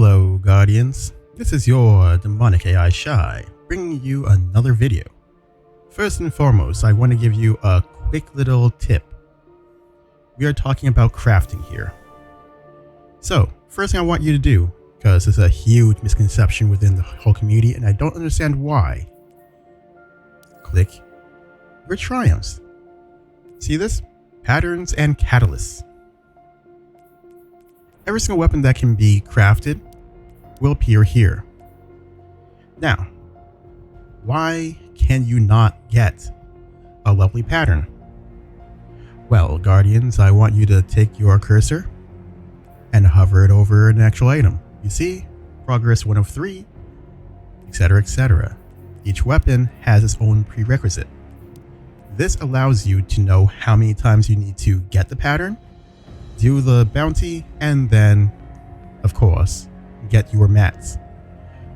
Hello Guardians, this is your demonic AI Shy, bringing you another video. First and foremost, I want to give you a quick little tip. We are talking about crafting here. So, first thing I want you to do, because it's a huge misconception within the whole community and I don't understand why, click your triumphs. See this? Patterns and catalysts. Every single weapon that can be crafted will appear here. Now, why can you not get a lovely pattern? Well, Guardians, I want you to take your cursor and hover it over an actual item. You see, progress 1 of 3, etc, etc. Each weapon has its own prerequisite. This allows you to know how many times you need to get the pattern, do the bounty, and then, of course, get your mats.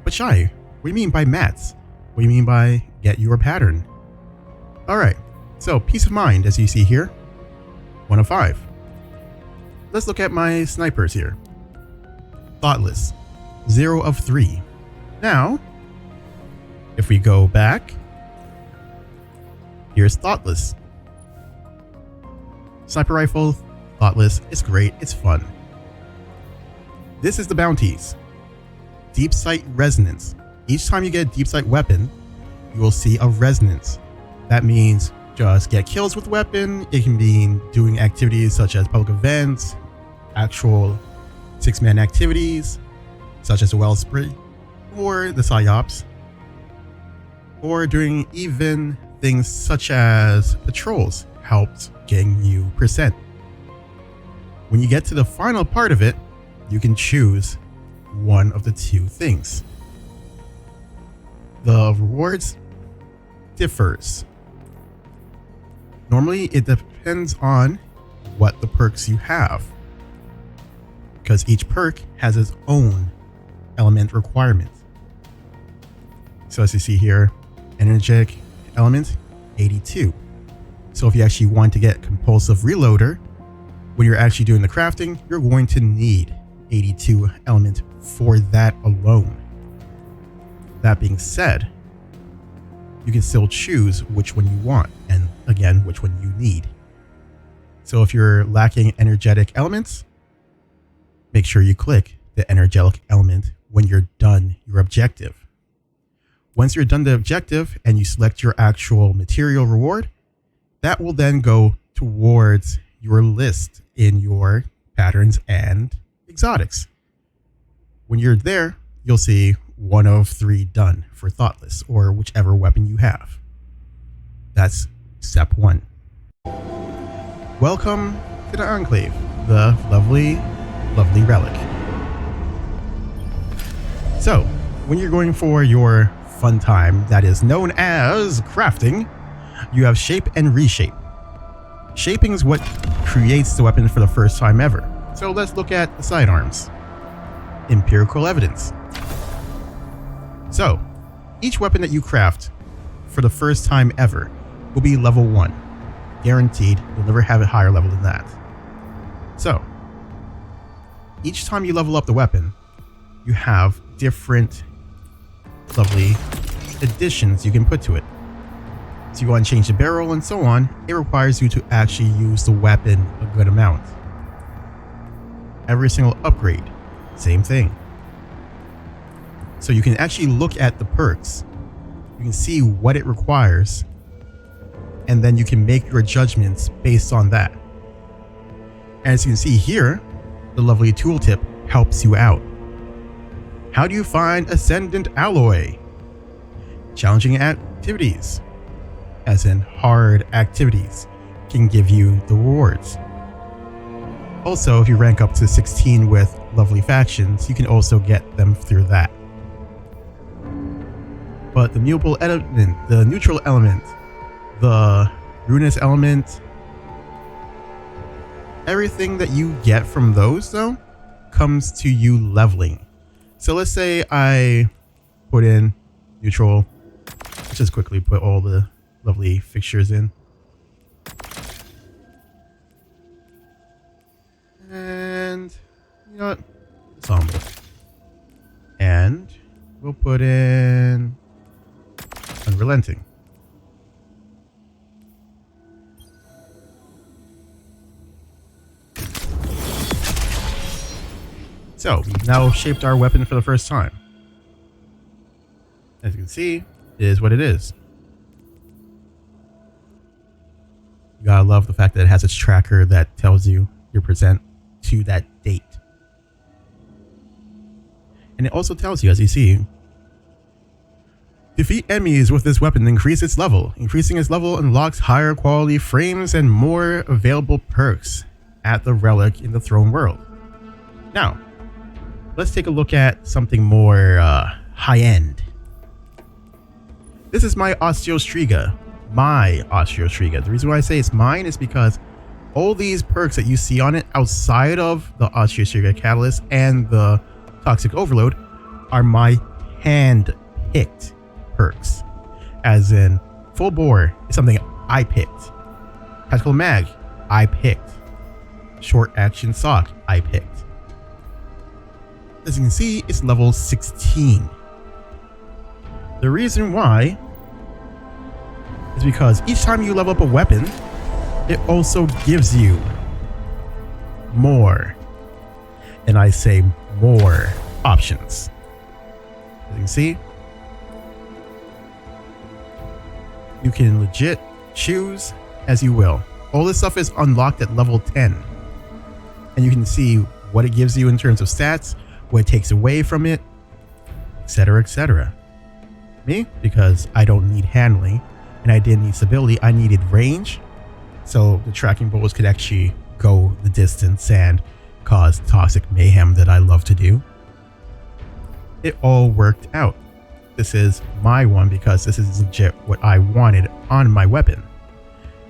But Shy, what do you mean by mats? What do you mean by get your pattern? Alright, so peace of mind as you see here, 1 of 5. Let's look at my snipers here. Thoughtless, 0 of 3. Now, if we go back, here's Thoughtless. Sniper rifle, Thoughtless, it's great, it's fun. This is the bounties. Deep sight resonance. Each time you get a deep sight weapon, you will see a resonance. That means just get kills with weapon. It can mean doing activities such as public events, actual 6-man activities, such as the well spree, or the psyops, or doing even things such as patrols helped getting you percent. When you get to the final part of it, you can choose one of the 2 things. The rewards differs. Normally it depends on what the perks you have, because each perk has its own element requirement. So as you see here, energetic element 82. So if you actually want to get compulsive reloader, when you're actually doing the crafting, you're going to need 82 element for that alone. That being said, you can still choose which one you want and again which one you need. So if you're lacking energetic elements, make sure you click the energetic element when you're done your objective. Once you're done the objective and you select your actual material reward, that will then go towards your list in your patterns and exotics. When you're there, you'll see 1 of 3 done for Thoughtless or whichever weapon you have. That's step 1. Welcome to the Enclave, the lovely relic. So, when you're going for your fun time that is known as crafting, you have shape and reshape. Shaping is what creates the weapon for the first time ever. So let's look at the sidearms. Empirical evidence. So, each weapon that you craft for the first time ever will be level 1. Guaranteed, you'll never have it higher level than that. So, each time you level up the weapon, you have different lovely additions you can put to it. So you go and change the barrel and so on, it requires you to actually use the weapon a good amount. Every single upgrade, same thing. So you can actually look at the perks, you can see what it requires, and then you can make your judgments based on that. As you can see here, the lovely tooltip helps you out. How do you find Ascendant Alloy? Challenging activities, as in hard activities, can give you the rewards. Also, if you rank up to 16 with lovely factions, you can also get them through that. But the mutable element, the neutral element, the ruinous element, everything that you get from those though comes to you leveling. So let's say I put in neutral. Let's just quickly put all the lovely fixtures in. And you know what? Ensemble. we'll put in Unrelenting. So we've now shaped our weapon for the first time. As you can see, it is what it is. You gotta love the fact that it has its tracker that tells you your percent to that date. And it also tells you, as you see, defeat enemies with this weapon, increase its level. Increasing its level unlocks higher quality frames and more available perks at the relic in the throne world. Now, let's take a look at something more high-end. This is my OSTEO STRIGA. My OSTEO STRIGA. The reason why I say it's mine is because all these perks that you see on it outside of the OSTEO STRIGA Catalyst and the Toxic Overload are my hand-picked perks. As in, Full Bore is something I picked. Tactical Mag, I picked. Short Action Sock, I picked. As you can see, it's level 16. The reason why is because each time you level up a weapon, it also gives you more, and I say more, options. As you can see, you can legit choose as you will. All this stuff is unlocked at level 10, and you can see what it gives you in terms of stats, what it takes away from it, etc., etc. Me, because I don't need handling and I didn't need stability, I needed range, so the tracking bullets could actually go the distance and cause toxic mayhem that I love to do. It all worked out. This is my one because this is legit what I wanted on my weapon.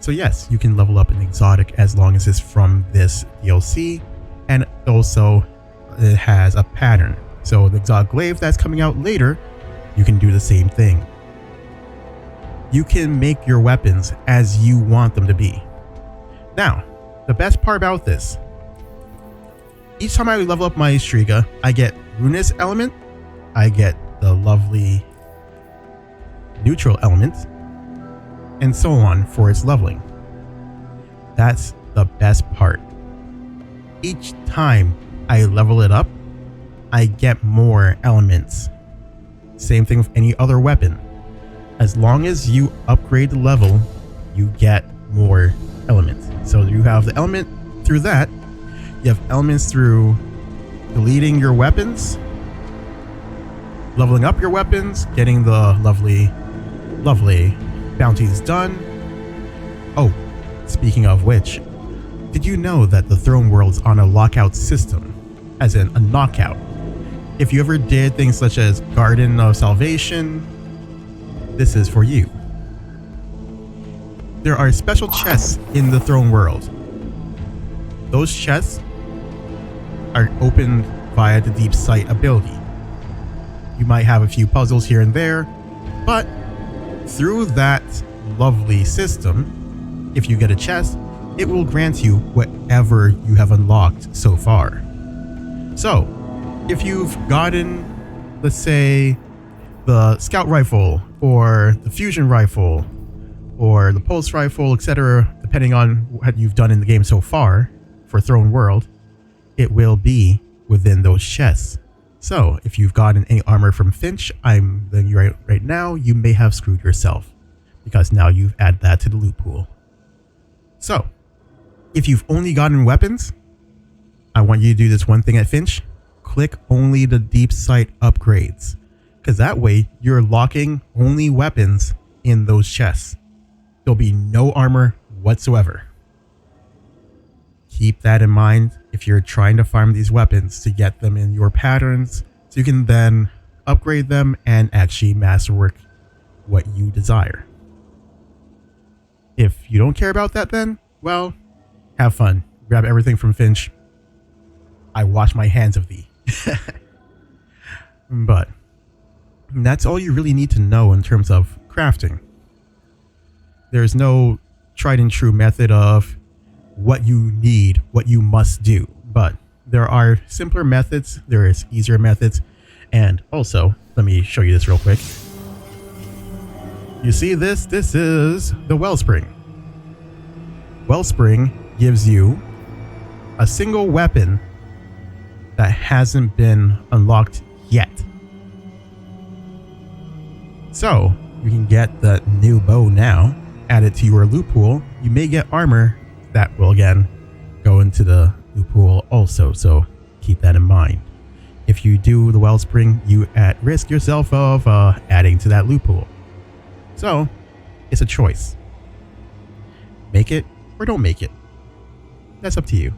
So yes, you can level up an exotic as long as it's from this DLC, and also it has a pattern. So the exotic glaive that's coming out later, you can do the same thing. You can make your weapons as you want them to be. Now, the best part about this, each time I level up my STRIGA, I get Ruinous Element, I get the lovely Neutral Element, and so on for its leveling. That's the best part. Each time I level it up, I get more elements. Same thing with any other weapon. As long as you upgrade the level, you get more elements. So you have the element through that. You have elements through deleting your weapons, leveling up your weapons, getting the lovely bounties done. Oh, speaking of which, did you know that the throne world's on a lockout system? As in a knockout. If you ever did things such as Garden of Salvation, this is for you. There are special chests in the throne world. Those chests are opened via the deep sight ability. You might have a few puzzles here and there, but through that lovely system, if you get a chest, it will grant you whatever you have unlocked so far. So, if you've gotten, let's say, the scout rifle, or the fusion rifle, or the pulse rifle, etc., depending on what you've done in the game so far for Throne World, it will be within those chests. So, if you've gotten any armor from Finch, I'm letting you right now, you may have screwed yourself, because now you've added that to the loot pool. So, if you've only gotten weapons, I want you to do this one thing at Finch. Click only the deep sight upgrades, because that way you're locking only weapons in those chests. There'll be no armor whatsoever. Keep that in mind if you're trying to farm these weapons to get them in your patterns, so you can then upgrade them and actually masterwork what you desire. If you don't care about that, then, well, have fun. Grab everything from Finch. I wash my hands of thee. But that's all you really need to know in terms of crafting. There's no tried and true method of what you need, what you must do, but there are simpler methods, there is easier methods, And also, let me show you this real quick. You see this? This is the Wellspring. Wellspring gives you a single weapon that hasn't been unlocked yet. So you can get the new bow now, add it to your loot pool. You may get armor that will again go into the loot pool also, so keep that in mind. If you do the Wellspring, you at risk yourself of adding to that loot pool. So it's a choice. Make it or don't make it. That's up to you.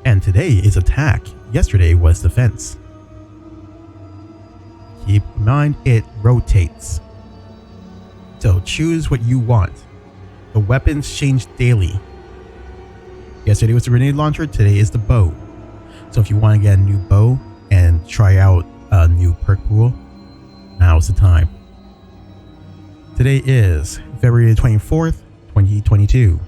And today is attack. Yesterday was defense. Keep in mind it rotates. So choose what you want. The weapons change daily. Yesterday was the grenade launcher, today is the bow. So if you want to get a new bow and try out a new perk pool, now's the time. Today is February 24th, 2022.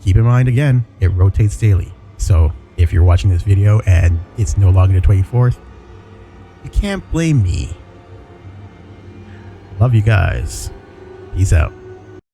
Keep in mind again, it rotates daily. So if you're watching this video and it's no longer the 24th, you can't blame me. Love you guys. Peace out.